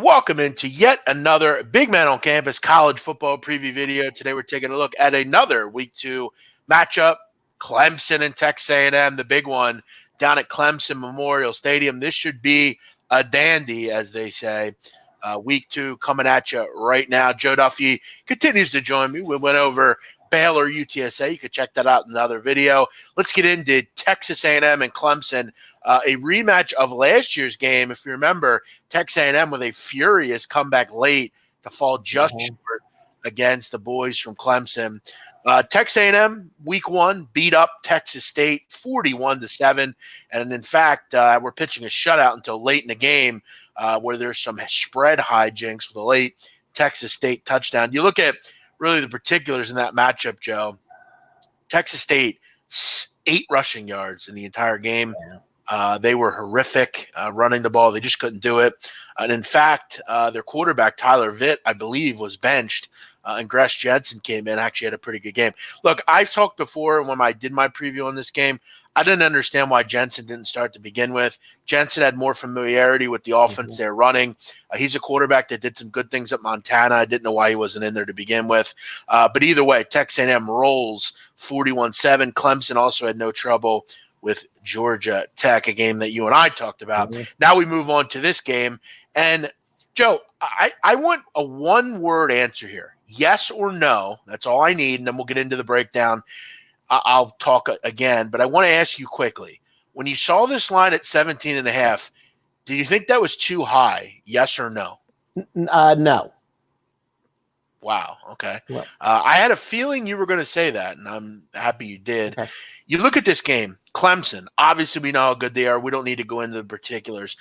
welcome into yet another Big Man on Campus college football preview video. Today we're taking a look at another Week 2 matchup, Clemson and Texas A&M, the big one down at Clemson Memorial Stadium. This should be a dandy, as they say. Week 2 coming at you right now. Joe Duffy continues to join me. We went over Baylor UTSA. You could check that out in another video. Let's get into Texas A&M and Clemson, a rematch of last year's game. If you remember, Texas A&M with a furious comeback late to fall just short against the boys from Clemson. Texas A&M week 1 beat up Texas State 41-7, and in fact, we're pitching a shutout until late in the game, where there's some spread hijinks with a late Texas State touchdown. You look at really the particulars in that matchup, Joe. Texas State, 8 rushing yards in the entire game. They were horrific running the ball. They just couldn't do it. And in fact, their quarterback, Tyler Vitt, I believe, was benched. And Gresh Jensen came in, actually had a pretty good game. Look, I've talked before when I did my preview on this game, I didn't understand why Jensen didn't start to begin with. Jensen had more familiarity with the offense they're running. He's a quarterback that did some good things at Montana. I didn't know why he wasn't in there to begin with. But either way, Texas A&M rolls 41-7. Clemson also had no trouble with Georgia Tech, a game that you and I talked about. Now we move on to this game. And, Joe, I want a one-word answer here. Yes or no. That's all I need, and then we'll get into the breakdown. I'll talk again, but I want to ask you quickly. When you saw this line at 17.5, did you think that was too high? Yes or no? No. Wow. Okay. Well, I had a feeling you were going to say that, and I'm happy you did. Okay. You look at this game, Clemson. Obviously, we know how good they are. We don't need to go into the particulars.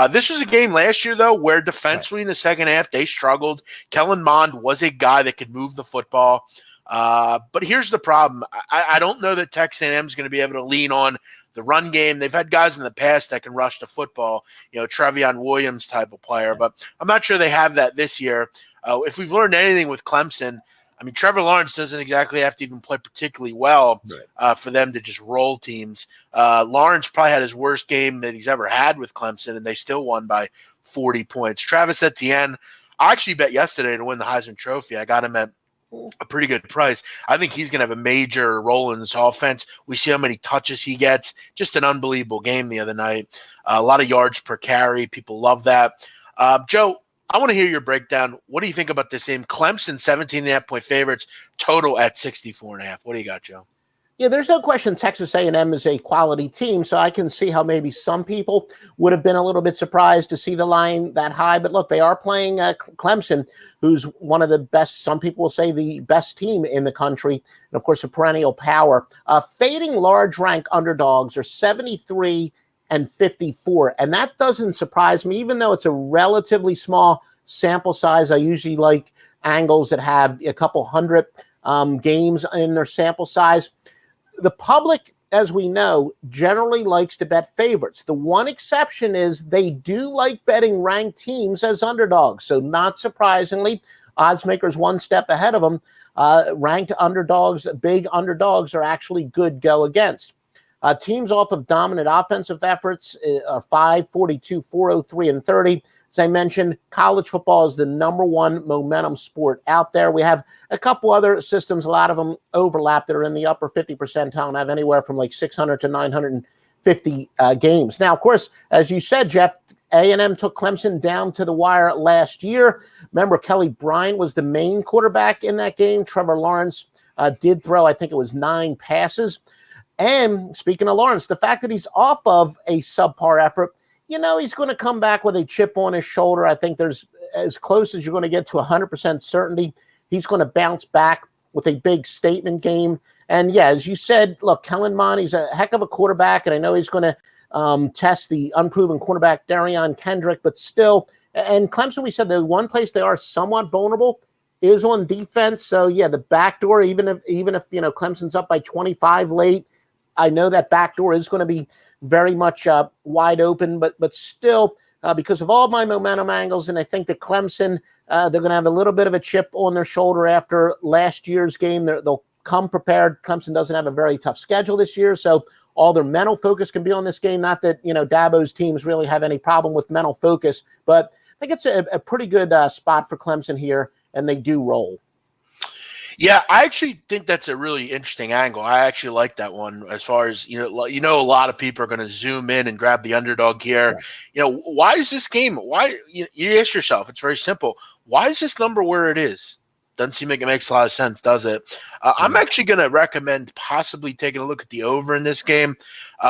This was a game last year, though, where defensively in the second half, they struggled. Kellen Mond was a guy that could move the football. But here's the problem. I don't know that Texas A&M is going to be able to lean on the run game. They've had guys in the past that can rush the football, Trevion Williams type of player, but I'm not sure they have that this year. If we've learned anything with Clemson, I mean, Trevor Lawrence doesn't exactly have to even play particularly well for them to just roll teams. Lawrence probably had his worst game that he's ever had with Clemson, and they still won by 40 points. Travis Etienne, I actually bet yesterday to win the Heisman Trophy. I got him at a pretty good price. I think he's going to have a major role in this offense. We see how many touches he gets. Just an unbelievable game the other night. A lot of yards per carry. People love that. Joe, I want to hear your breakdown. What do you think about this game? Clemson, 17.5-point favorites, total at 64.5. What do you got, Joe? Yeah, there's no question Texas A&M is a quality team, so I can see how maybe some people would have been a little bit surprised to see the line that high. But look, they are playing Clemson, who's one of the best, some people will say the best team in the country, and of course a perennial power. Fading large rank underdogs are 73 and 54, and that doesn't surprise me, even though it's a relatively small sample size. I usually like angles that have a couple hundred games in their sample size. The public, as we know, generally likes to bet favorites. The one exception is they do like betting ranked teams as underdogs. So not surprisingly, odds makers one step ahead of them. Ranked underdogs, big underdogs, are actually good go against. Teams off of dominant offensive efforts are 5, 42, 403, and 30. As I mentioned, college football is the #1 momentum sport out there. We have a couple other systems, a lot of them overlap, that are in the upper 50 percentile and have anywhere from like 600 to 950 games. Now, of course, as you said, Jeff, A&M took Clemson down to the wire last year. Remember, Kelly Bryant was the main quarterback in that game. Trevor Lawrence did throw, I think it was 9 passes. And speaking of Lawrence, the fact that he's off of a subpar effort, he's going to come back with a chip on his shoulder. I think there's as close as you're going to get to 100% certainty. He's going to bounce back with a big statement game. And yeah, as you said, look, Kellen Mond, he's a heck of a quarterback, and I know he's going to test the unproven quarterback Darion Kendrick, but still. And Clemson, we said the one place they are somewhat vulnerable is on defense. So yeah, the back door, even if Clemson's up by 25 late, I know that back door is going to be very much wide open, but still, because of all my momentum angles, and I think that Clemson, they're going to have a little bit of a chip on their shoulder after last year's game. They'll come prepared. Clemson doesn't have a very tough schedule this year, so all their mental focus can be on this game. Not that, Dabo's teams really have any problem with mental focus, but think it's a pretty good spot for Clemson here, and they do roll. Yeah, I actually think that's a really interesting angle. I actually like that one as far as, a lot of people are going to zoom in and grab the underdog here. Yeah. Why is this game? Why you ask yourself, it's very simple. Why is this number where it is? Doesn't seem like it makes a lot of sense, does it? I'm actually going to recommend possibly taking a look at the over in this game.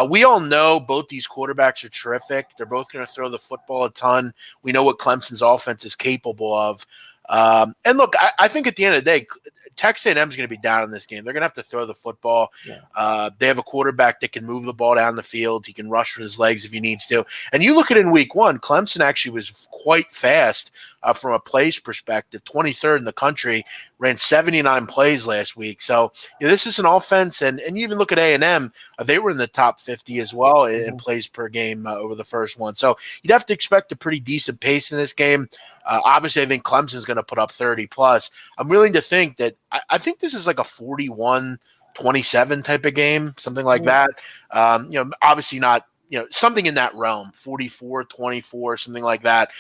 We all know both these quarterbacks are terrific. They're both going to throw the football a ton. We know what Clemson's offense is capable of. And look, I think at the end of the day, Texas A&M is going to be down in this game. They're going to have to throw the football. Yeah. They have a quarterback that can move the ball down the field. He can rush with his legs if he needs to. And you look at it in week one, Clemson actually was quite fast from a plays perspective, 23rd in the country, ran 79 plays last week. So this is an offense, and you even look at A&M, they were in the top 50 as well in plays per game over the first one. So you'd have to expect a pretty decent pace in this game. Obviously, I think Clemson's going to put up 30 plus. I'm willing to think that I think this is like a 41-27 type of game, something like that. Obviously not, something in that realm, 44-24, something like that.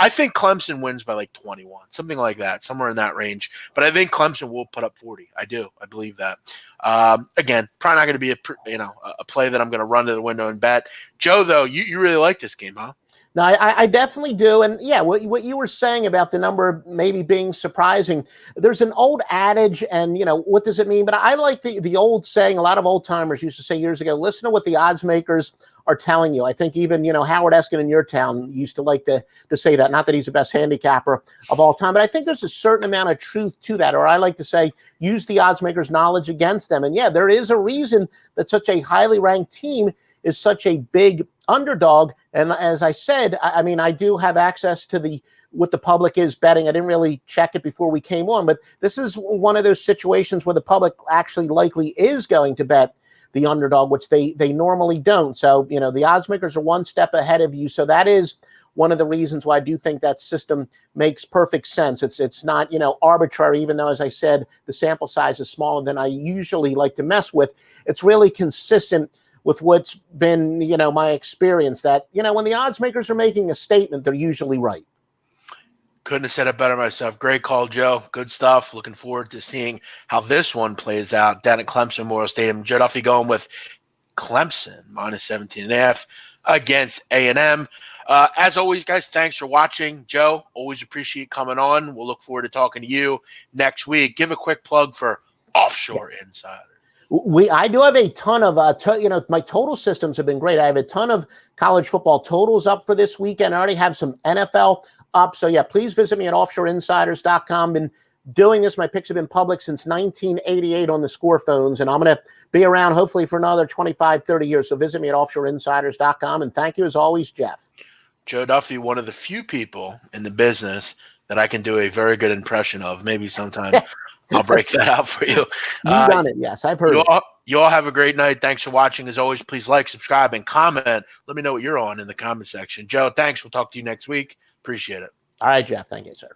I think Clemson wins by like 21, something like that, somewhere in that range. But I think Clemson will put up 40. I do. I believe that. Again, probably not going to be a play that I'm going to run to the window and bet. Joe, though, you really like this game, huh? No, I definitely do. And yeah, what you were saying about the number maybe being surprising, there's an old adage, and what does it mean? But I like the old saying, a lot of old timers used to say years ago, listen to what the odds makers are telling you. I think even, Howard Eskin in your town used to like to say that. Not that he's the best handicapper of all time, but I think there's a certain amount of truth to that. Or I like to say, use the odds makers' knowledge against them. And yeah, there is a reason that such a highly ranked team is such a big underdog. And as I said, I mean, I do have access to what the public is betting. I didn't really check it before we came on, but this is one of those situations where the public actually likely is going to bet the underdog, which they normally don't. So, the odds makers are one step ahead of you. So that is one of the reasons why I do think that system makes perfect sense. It's not, arbitrary, even though, as I said, the sample size is smaller than I usually like to mess with. It's really consistent with what's been, my experience that, when the odds makers are making a statement, they're usually right. Couldn't have said it better myself. Great call, Joe. Good stuff. Looking forward to seeing how this one plays out down at Clemson Memorial Stadium. Joe Duffy going with Clemson minus 17.5 against A&M. As always, guys, thanks for watching. Joe, always appreciate coming on. We'll look forward to talking to you next week. Give a quick plug for Offshore Insider. I do have a ton of, my total systems have been great. I have a ton of college football totals up for this weekend. I already have some NFL up. So yeah, please visit me at offshoreinsiders.com. Been doing this. My picks have been public since 1988 on the score phones, and I'm going to be around hopefully for another 25, 30 years. So visit me at offshoreinsiders.com. And thank you as always, Jeff. Joe Duffy, one of the few people in the business that I can do a very good impression of. Maybe sometime I'll break that out for you. You've done it. Yes, I've heard it. You all have a great night. Thanks for watching. As always, please like, subscribe, and comment. Let me know what you're on in the comment section. Joe, thanks. We'll talk to you next week. Appreciate it. All right, Jeff. Thank you, sir.